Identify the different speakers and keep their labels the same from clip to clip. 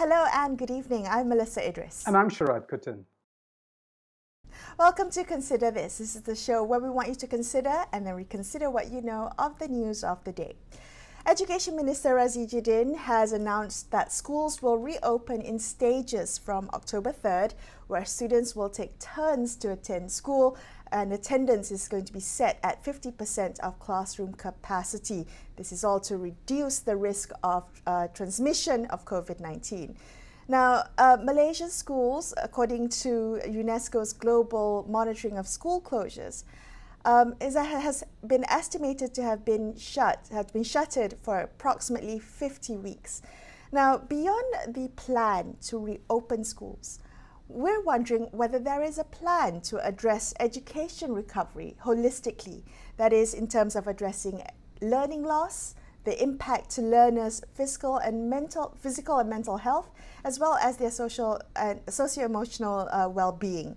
Speaker 1: Hello and good evening. I'm Melissa Idris.
Speaker 2: And I'm Sharad Kuttan.
Speaker 1: Welcome to Consider This. This is the show where we want you to consider and then reconsider what you know of the news of the day. Education Minister Razidin has announced that schools will reopen in stages from October 3rd, where students will take turns to attend school and attendance is going to be set at 50% of classroom capacity. This is all to reduce the risk of transmission of COVID-19. Now, Malaysia's schools, according to UNESCO's global monitoring of school closures, has been estimated to have been shuttered for approximately 50 weeks. Now, beyond the plan to reopen schools, we're wondering whether there is a plan to address education recovery holistically, that is, in terms of addressing learning loss, the impact to learners' physical and mental health, as well as their social and socio-emotional well-being.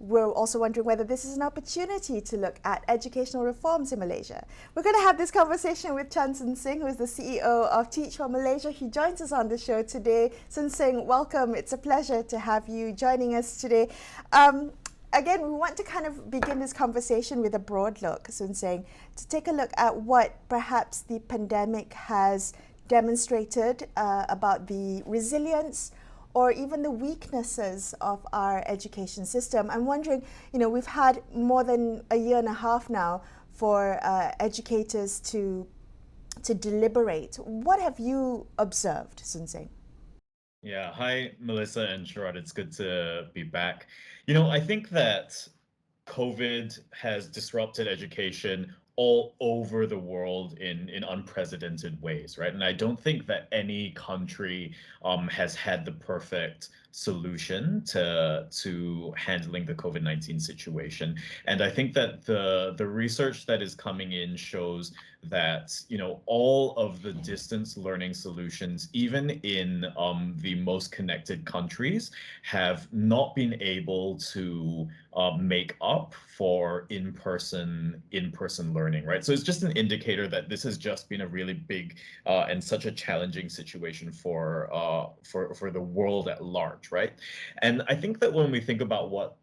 Speaker 1: We're also wondering whether this is an opportunity to look at educational reforms in Malaysia. We're going to have this conversation with Seng, who is the CEO of Teach for Malaysia. He joins us on the show today. Seng, welcome. It's a pleasure to have you joining us today. Again, we want to kind of begin this conversation with a broad look, Seng, to take a look at what perhaps the pandemic has demonstrated about the resilience or even the weaknesses of our education system. I'm wondering, we've had more than a year and a half now for educators to deliberate. What have you observed, Seng?
Speaker 3: Yeah, hi, Melissa and Sharad. It's good to be back. I think that COVID has disrupted education all over the world in unprecedented ways, right? And I don't think that any country has had the perfect solution to handling the COVID-19 situation. And I think that the research that is coming in shows that all of the distance learning solutions, even in the most connected countries, have not been able to make up for in-person learning, right? So it's just an indicator that this has just been a really big and such a challenging situation for the world at large, right? And I think that when we think about what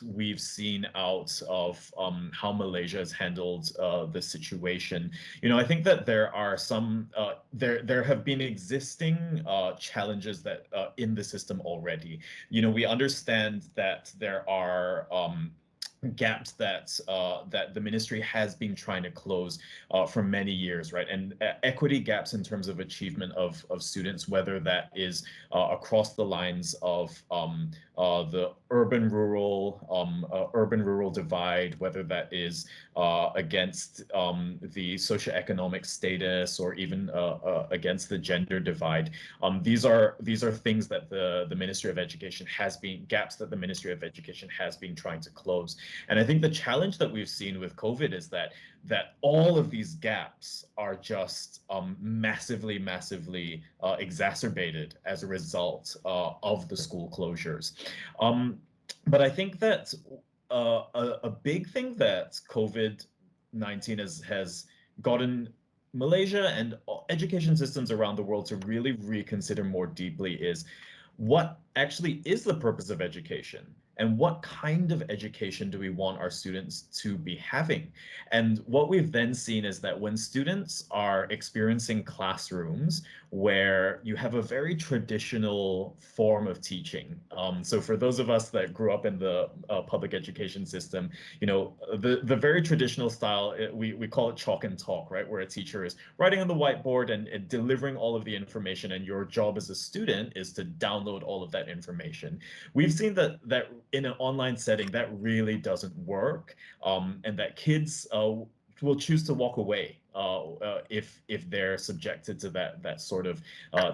Speaker 3: we've seen out of how Malaysia has handled the situation, I think that there are some there have been existing challenges that in the system already. We understand that there are gaps that the ministry has been trying to close for many years, right? And equity gaps in terms of achievement of students, whether that is across the lines of the urban-rural divide, whether that is against the socioeconomic status or even against the gender divide. These are things that the Ministry of Education gaps that the Ministry of Education has been trying to close. And I think the challenge that we've seen with COVID is that all of these gaps are just massively exacerbated as a result of the school closures. But I think that a big thing that COVID-19 has gotten Malaysia and education systems around the world to really reconsider more deeply is what actually is the purpose of education, and what kind of education do we want our students to be having? And what we've then seen is that when students are experiencing classrooms where you have a very traditional form of teaching. So for those of us that grew up in the public education system, the very traditional style, we call it chalk and talk, right? Where a teacher is writing on the whiteboard and delivering all of the information, and your job as a student is to download all of that information. We've seen that in an online setting, that really doesn't work, and that kids will choose to walk away if they're subjected to that sort of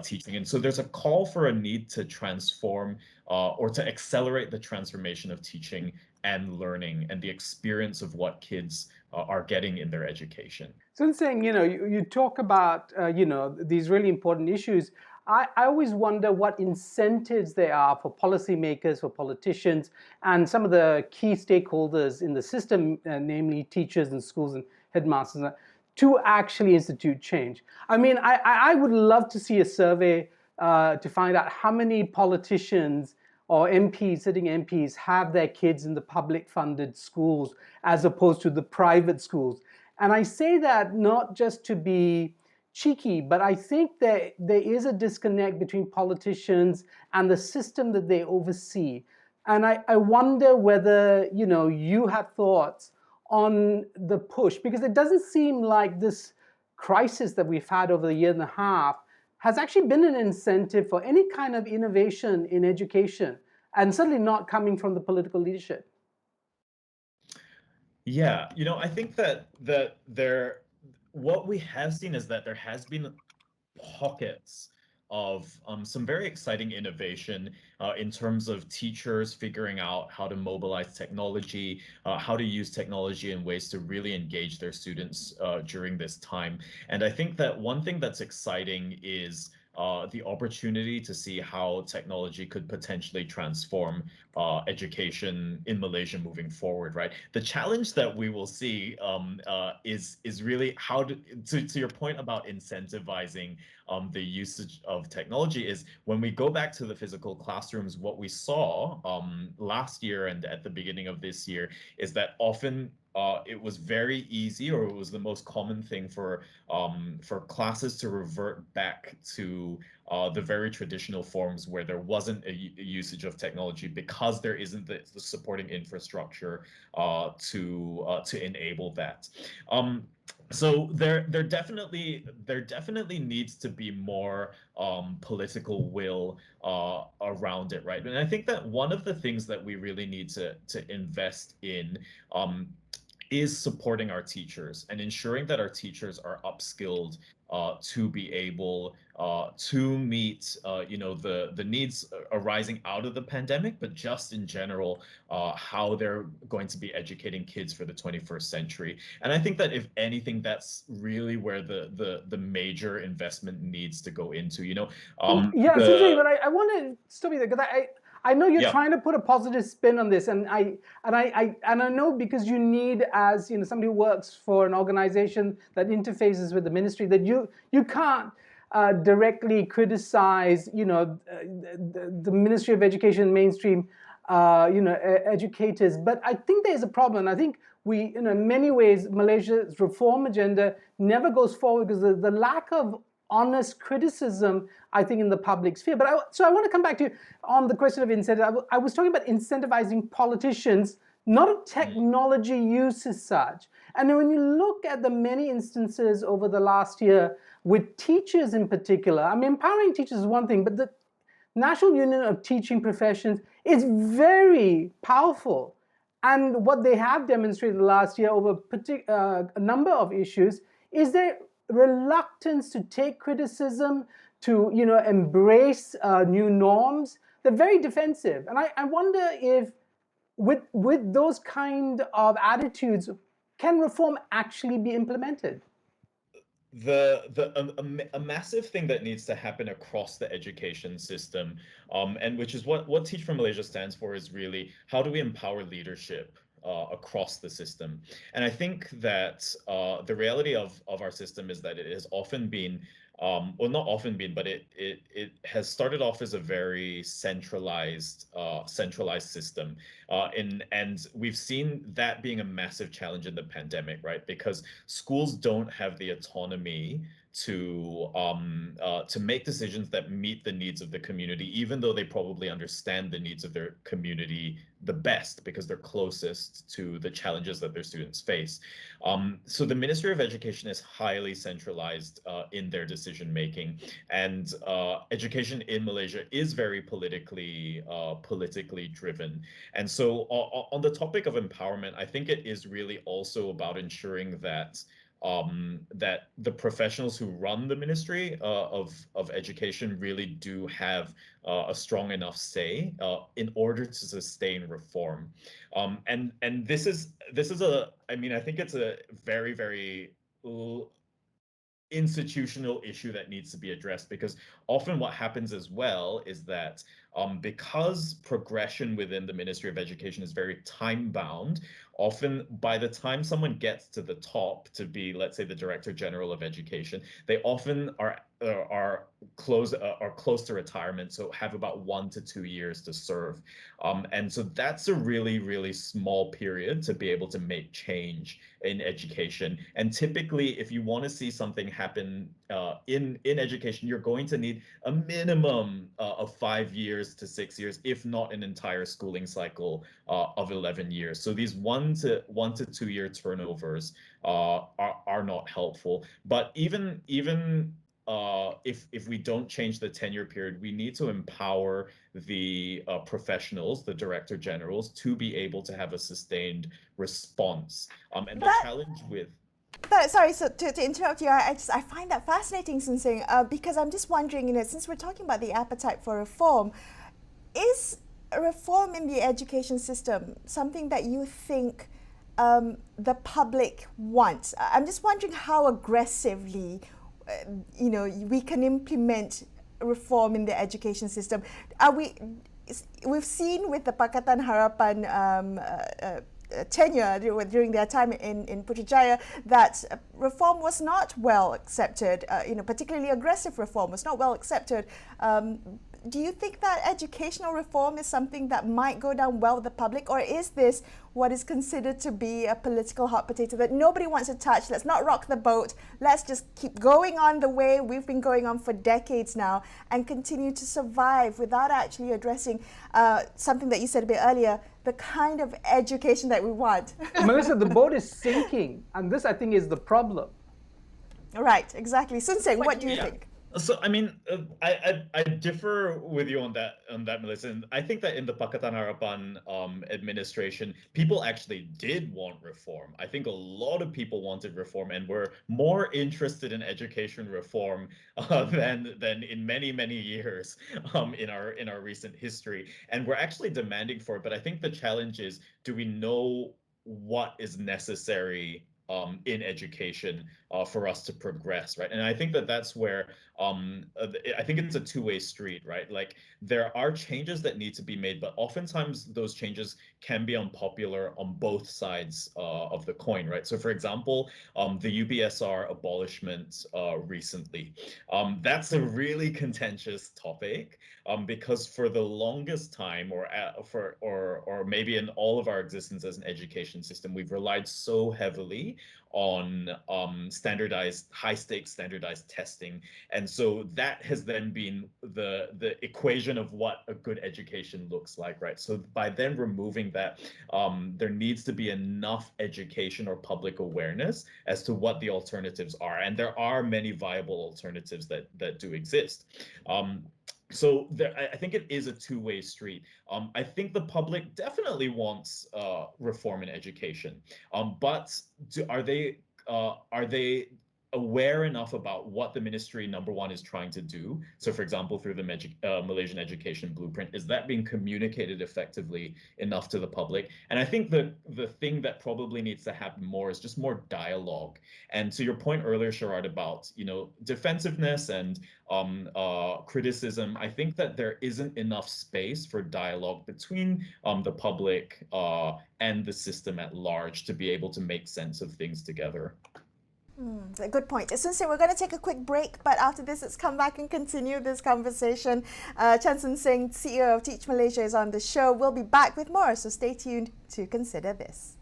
Speaker 3: teaching. And so there's a call for a need to transform or to accelerate the transformation of teaching and learning and the experience of what kids are getting in their education.
Speaker 2: So in saying, you talk about, these really important issues. I always wonder what incentives there are for policymakers, for politicians, and some of the key stakeholders in the system, namely teachers and schools and headmasters, to actually institute change. I mean, I would love to see a survey to find out how many politicians or MPs, sitting MPs, have their kids in the public funded schools as opposed to the private schools. And I say that not just to be cheeky, but I think that there is a disconnect between politicians and the system that they oversee. And I wonder whether, you have thoughts on the push, because it doesn't seem like this crisis that we've had over a year and a half has actually been an incentive for any kind of innovation in education, and certainly not coming from the political leadership.
Speaker 3: Yeah, I think that what we have seen is that there has been pockets of some very exciting innovation in terms of teachers figuring out how to mobilize technology, how to use technology in ways to really engage their students during this time. And I think that one thing that's exciting is the opportunity to see how technology could potentially transform education in Malaysia moving forward, right? The challenge that we will see is really how to your point about incentivizing the usage of technology is when we go back to the physical classrooms, what we saw last year and at the beginning of this year is that often it was very easy, or it was the most common thing for classes to revert back to the very traditional forms where there wasn't a usage of technology because there isn't the supporting infrastructure to enable that. So there definitely needs to be more political will around it, right? And I think that one of the things that we really need to invest in is supporting our teachers and ensuring that our teachers are upskilled to be able to meet the needs arising out of the pandemic, but just in general how they're going to be educating kids for the 21st century. And I think that if anything, that's really where the major investment needs to go into.
Speaker 2: Yeah, CJ, but I want to stop you there because I know you're trying to put a positive spin on this, and I know because you need, as somebody who works for an organization that interfaces with the ministry, that you can't directly criticize the Ministry of Education, mainstream educators. But I think there's a problem. I think we, in many ways, Malaysia's reform agenda never goes forward because the lack of honest criticism, I think, in the public sphere. But so I want to come back to on the question of incentive. I was talking about incentivizing politicians, not of technology use as such. And when you look at the many instances over the last year with teachers in particular, I mean, empowering teachers is one thing, but the National Union of Teaching Professions is very powerful. And what they have demonstrated last year over a number of issues is their reluctance to take criticism, to embrace new norms. They're very defensive. And I wonder if with those kind of attitudes, can reform actually be implemented?
Speaker 3: A massive thing that needs to happen across the education system, and which is what Teach for Malaysia stands for, is really how do we empower leadership across the system. And I think that the reality of our system is that it has often been, well, not often been, but it has started off as a very centralized system, and we've seen that being a massive challenge in the pandemic, right? Because schools don't have the autonomy to make decisions that meet the needs of the community, even though they probably understand the needs of their community the best because they're closest to the challenges that their students face. So the Ministry of Education is highly centralized in their decision making, and education in Malaysia is very politically driven. And so on the topic of empowerment, I think it is really also about ensuring that that the professionals who run the Ministry of Education really do have a strong enough say in order to sustain reform. And this is I mean, I think it's a very, very institutional issue that needs to be addressed, because often what happens as well is that because progression within the Ministry of Education is very time bound, often by the time someone gets to the top to be, let's say, the Director General of Education, they often are are close to retirement, so have about 1 to 2 years to serve. And so that's a really, really small period to be able to make change in education. And typically, if you want to see something happen in education, you're going to need a minimum of 5 years to 6 years, if not an entire schooling cycle of 11 years. So these 1 to 2 year turnovers are not helpful. But even if we don't change the tenure period, we need to empower the professionionals, the director generals, to be able to have a sustained response. And the challenge with
Speaker 1: sorry, so to interrupt you, I find that fascinating, Seng, because I'm just wondering, since we're talking about the appetite for reform, is reform in the education system something that you think the public wants? I'm just wondering how aggressively we can implement reform in the education system. We've seen with the Pakatan Harapan tenure during their time in Putrajaya that reform was not well accepted, particularly aggressive reform was not well accepted. Do you think that educational reform is something that might go down well with the public, or is this what is considered to be a political hot potato that nobody wants to touch? Let's not rock the boat. Let's just keep going on the way we've been going on for decades now and continue to survive without actually addressing something that you said a bit earlier, the kind of education that we want.
Speaker 2: Melissa, the boat is sinking, and this, I think, is the problem.
Speaker 1: Right, exactly. Seng, what do you think?
Speaker 3: So I mean, I differ with you on that, Melissa. And I think that in the Pakatan Harapan administration, people actually did want reform. I think a lot of people wanted reform and were more interested in education reform than in many years in our recent history. And we're actually demanding for it. But I think the challenge is, do we know what is necessary in education for us to progress, right? And I think that that's where I think it's a two-way street, right? Like, there are changes that need to be made, but oftentimes those changes can be unpopular on both sides of the coin, right? So, for example, the UBSR abolishment recently, that's a really contentious topic because for the longest time, or maybe in all of our existence as an education system, we've relied so heavily on standardized, high-stakes standardized testing. And so that has then been the equation of what a good education looks like, right? So by then removing that, there needs to be enough education or public awareness as to what the alternatives are. And there are many viable alternatives that do exist. So I think it is a two-way street. I think the public definitely wants reform in education, but are they aware enough about what the ministry, number one, is trying to do? So, for example, through the Malaysian Education Blueprint, is that being communicated effectively enough to the public? And I think the thing that probably needs to happen more is just more dialogue. And to your point earlier, Sharad, about defensiveness and criticism, I think that there isn't enough space for dialogue between the public and the system at large to be able to make sense of things together.
Speaker 1: A good point. Seng, we're going to take a quick break, but after this, let's come back and continue this conversation. Seng, CEO of Teach Malaysia, is on the show. We'll be back with more, so stay tuned to Consider This.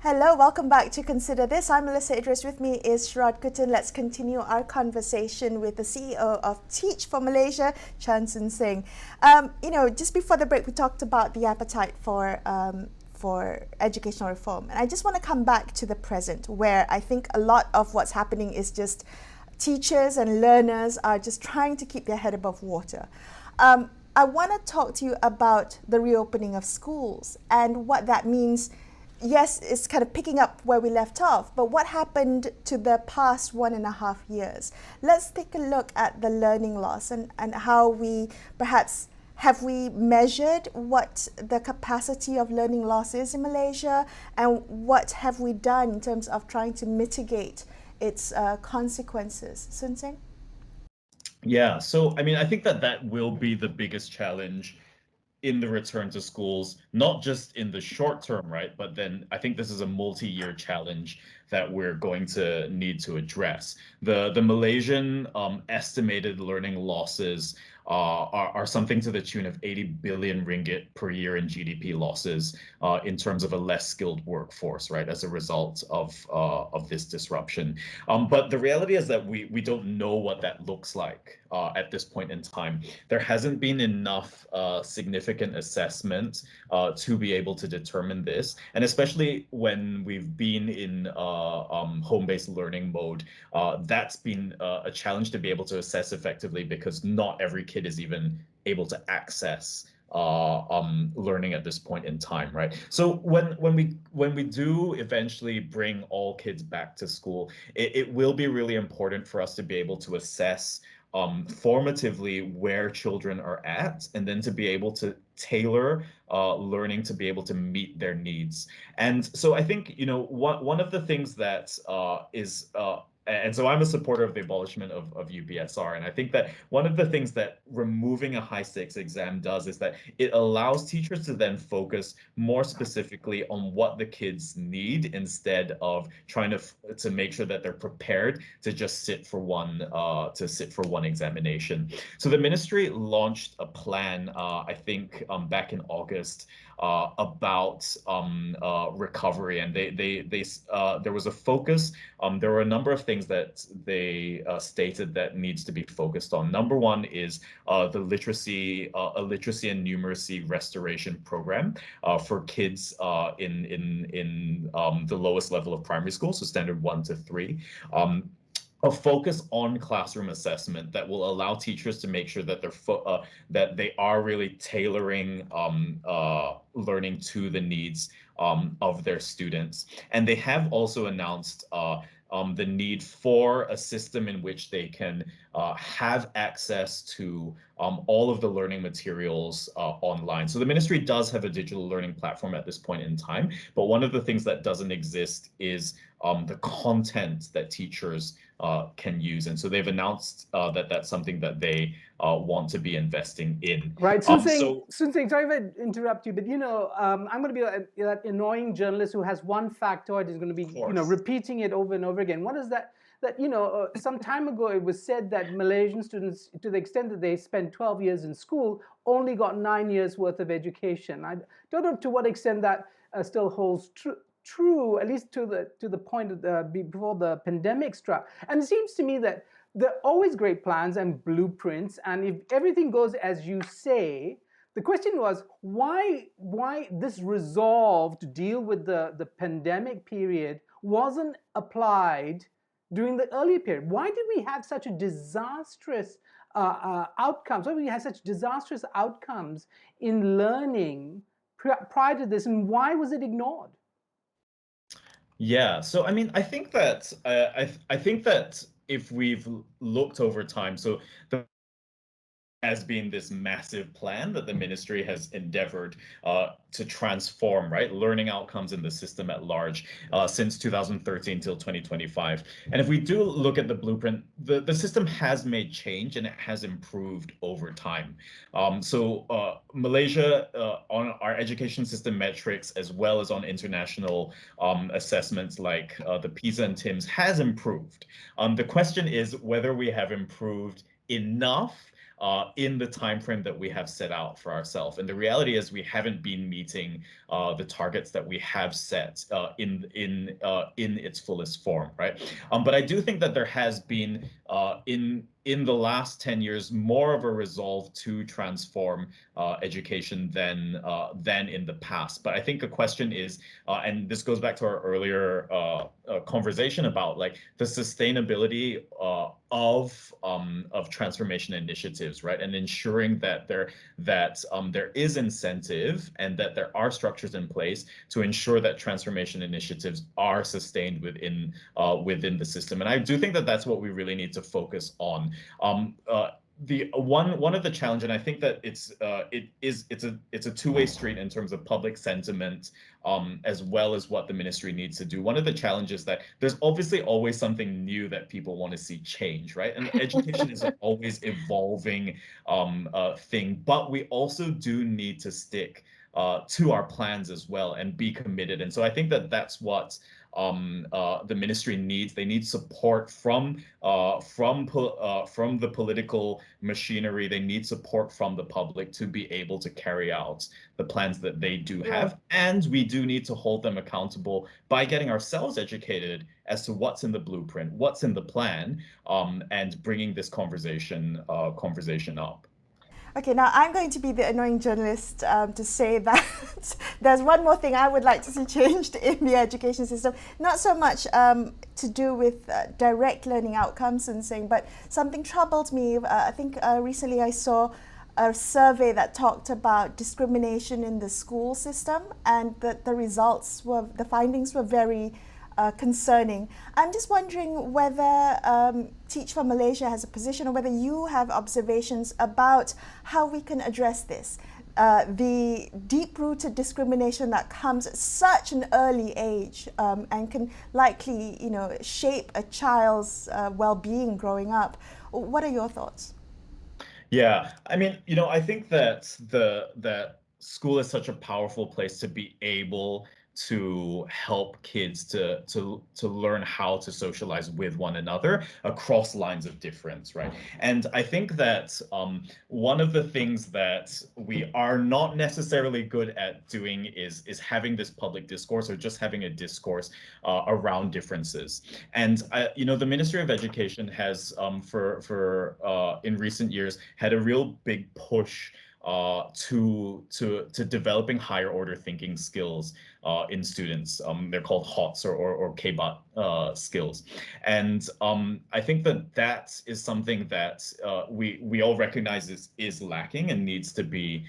Speaker 1: Hello, welcome back to Consider This. I'm Melissa Idris. With me is Sharad Kutan. Let's continue our conversation with the CEO of Teach for Malaysia, Seng. Just before the break, we talked about the appetite for educational reform. And I just want to come back to the present, where I think a lot of what's happening is just teachers and learners are just trying to keep their head above water. I want to talk to you about the reopening of schools and what that means yes, it's kind of picking up where we left off, but what happened to the past 1.5 years? Let's take a look at the learning loss and how we perhaps have we measured what the capacity of learning loss is in Malaysia, and what have we done in terms of trying to mitigate its consequences? Seng?
Speaker 3: Yeah, so I mean, I think that that will be the biggest challenge in the return to schools, not just in the short term, right? But then I think this is a multi-year challenge that we're going to need to address. The Malaysian estimated learning losses are something to the tune of 80 billion ringgit per year in GDP losses in terms of a less skilled workforce, right, as a result of this disruption. But the reality is that we don't know what that looks like at this point in time. There hasn't been enough significant assessment to be able to determine this, and especially when we've been in home-based learning mode, that's been a challenge to be able to assess effectively, because not every kid is even able to access learning at this point in time, right? So when we do eventually bring all kids back to school, it will be really important for us to be able to assess formatively where children are at, and then to be able to tailor learning to be able to meet their needs. And so I think, you know, one of the things that and so I'm a supporter of the abolishment of UPSR. And I think that one of the things that removing a high stakes exam does is that it allows teachers to then focus more specifically on what the kids need, instead of trying to make sure that they're prepared to just sit for one examination. So the ministry launched a plan, I think back in August, about recovery, and there was a focus. There were a number of things that they stated that needs to be focused on. Number one is the literacy and numeracy restoration program for kids in the lowest level of primary school, so standard 1 to 3. A focus on classroom assessment that will allow teachers to make sure that that they are really tailoring learning to the needs of their students. And they have also announced the need for a system in which they can have access to all of the learning materials online. So the ministry does have a digital learning platform at this point in time, but one of the things that doesn't exist is the content that teachers can use. And so they've announced that that's something that they want to be investing in.
Speaker 2: Right. Seng, sorry if I interrupt you, but you know, I'm going to be that annoying journalist who has one factoid, is going to be, you know, repeating it over and over again. What is that? That, you know, some time ago it was said that Malaysian students, to the extent that they spend 12 years in school, only got 9 years worth of education. I don't know to what extent that still holds true, at least to the point of before the pandemic struck. And it seems to me that there are always great plans and blueprints, and if everything goes as you say, the question was why this resolve to deal with the pandemic period wasn't applied during the earlier period. Why did we have such a disastrous outcomes? Why did we have such disastrous outcomes in learning prior to this, and why was it ignored?
Speaker 3: Yeah, so I mean, I think that I think that if we've looked over time, so the has been this massive plan that the ministry has endeavored to transform, right, learning outcomes in the system at large since 2013 till 2025. And if we do look at the blueprint, the system has made change and it has improved over time. So Malaysia, on our education system metrics, as well as on international assessments like the PISA and TIMSS, has improved. The question is whether we have improved enough in the time frame that we have set out for ourselves. And the reality is we haven't been meeting the targets that we have set in its fullest form, right? But I do think that there has been in the last 10 years more of a resolve to transform education than in the past. But I think the question is, and this goes back to our earlier conversation about like the sustainability of transformation initiatives, right? And ensuring that there is incentive and that there are structures in place to ensure that transformation initiatives are sustained within the system. And I do think that that's what we really need to focus on. The one of the challenge, and I think that it's a two-way street in terms of public sentiment, as well as what the ministry needs to do. One of the challenges that there's obviously always something new that people want to see change, right? And education is an always evolving thing, but we also do need to stick to our plans as well and be committed. And so I think that that's what the ministry needs. They need support from the political machinery. They need support from the public to be able to carry out the plans that they do have. And we do need to hold them accountable by getting ourselves educated as to what's in the blueprint, what's in the plan, and bringing this conversation up.
Speaker 1: Okay, now I'm going to be the annoying journalist to say that there's one more thing I would like to see changed in the education system. Not so much to do with direct learning outcomes and saying, but something troubled me. I think recently I saw a survey that talked about discrimination in the school system, and that the findings were very concerning. I'm just wondering whether Teach for Malaysia has a position, or whether you have observations about how we can address this. The deep-rooted discrimination that comes at such an early age and can likely, shape a child's well-being growing up. What are your thoughts?
Speaker 3: Yeah, I mean, I think that that school is such a powerful place to be able to help kids to learn how to socialize with one another across lines of difference, right? And I think that one of the things that we are not necessarily good at doing is having this public discourse, or just having a discourse around differences. And the Ministry of Education has in recent years had a real big push to developing higher order thinking skills in students. They're called HOTS or KBOT skills. And I think that is something that we all recognize is lacking and needs to be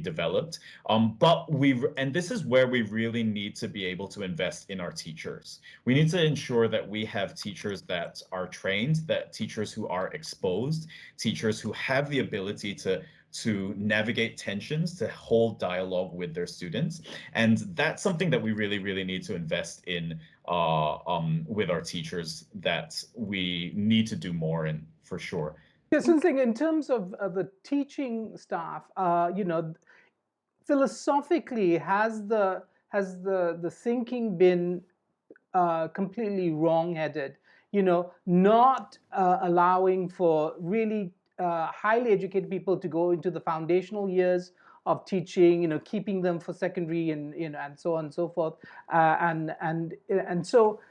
Speaker 3: developed. And this is where we really need to be able to invest in our teachers. We need to ensure that we have teachers that are trained, that teachers who are exposed, teachers who have the ability to navigate tensions, to hold dialogue with their students. And that's something that we really, really need to invest in with our teachers, that we need to do more in, for sure.
Speaker 2: Yes, Seng, in terms of the teaching staff, philosophically, has the thinking been completely wrong-headed? Not allowing for really highly educated people to go into the foundational years of teaching, keeping them for secondary and and so on and so forth, and so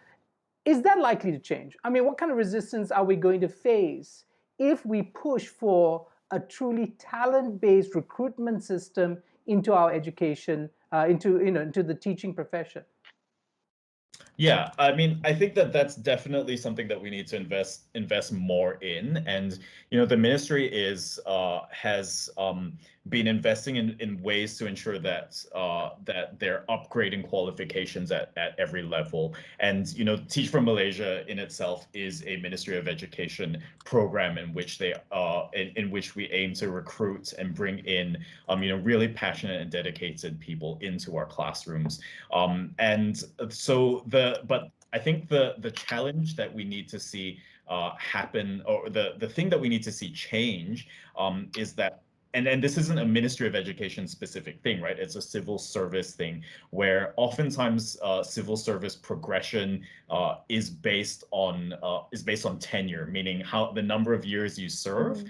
Speaker 2: is that likely to change? I mean, what kind of resistance are we going to face if we push for a truly talent-based recruitment system into our education, into the teaching profession?
Speaker 3: Yeah, I mean, I think that that's definitely something that we need to invest more in. And the ministry has been investing in ways to ensure that that they're upgrading qualifications at every level. And Teach for Malaysia in itself is a Ministry of Education program in which in which we aim to recruit and bring in really passionate and dedicated people into our classrooms. And so but I think the challenge that we need to see happen, or the thing that we need to see change, is that and this isn't a Ministry of Education specific thing, right? It's a civil service thing where oftentimes civil service progression is based on tenure, meaning how the number of years you serve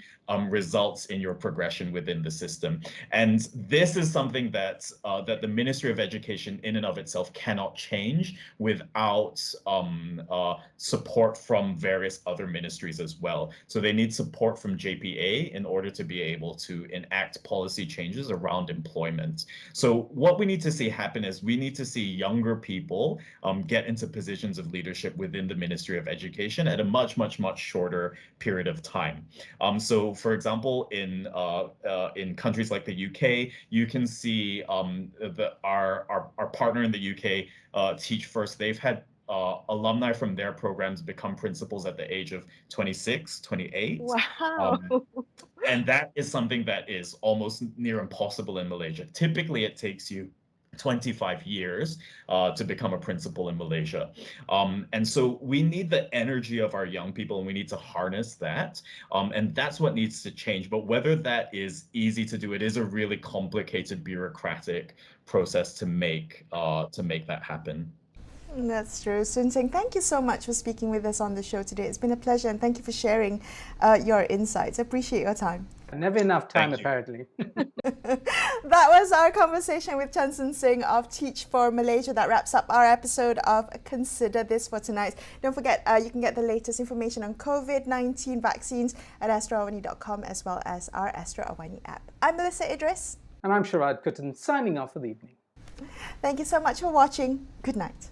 Speaker 3: results in your progression within the system. And this is something that that the Ministry of Education in and of itself cannot change without support from various other ministries as well. So they need support from JPA in order to be able to enact policy changes around employment. So what we need to see happen is we need to see younger people get into positions of leadership within the Ministry of Education at a much shorter period of time. So for example, in countries like the UK, you can see our partner in the UK, Teach First, they've had alumni from their programs become principals at the age of 26, 28.
Speaker 1: Wow.
Speaker 3: And that is something that is almost near impossible in Malaysia. Typically, it takes you 25 years to become a principal in Malaysia. And so we need the energy of our young people, and we need to harness that. And that's what needs to change. But whether that is easy to do, it is a really complicated bureaucratic process to make that happen.
Speaker 1: That's true. Seng, thank you so much for speaking with us on the show today. It's been a pleasure, and thank you for sharing your insights. I appreciate your time.
Speaker 2: Never enough time, apparently.
Speaker 1: That was our conversation with Seng of Teach for Malaysia. That wraps up our episode of Consider This for tonight. Don't forget, you can get the latest information on COVID-19 vaccines at astroawani.com, as well as our Astro Awani app. I'm Melissa Idris.
Speaker 2: And I'm Sharad Kuttan, signing off for the evening.
Speaker 1: Thank you so much for watching. Good night.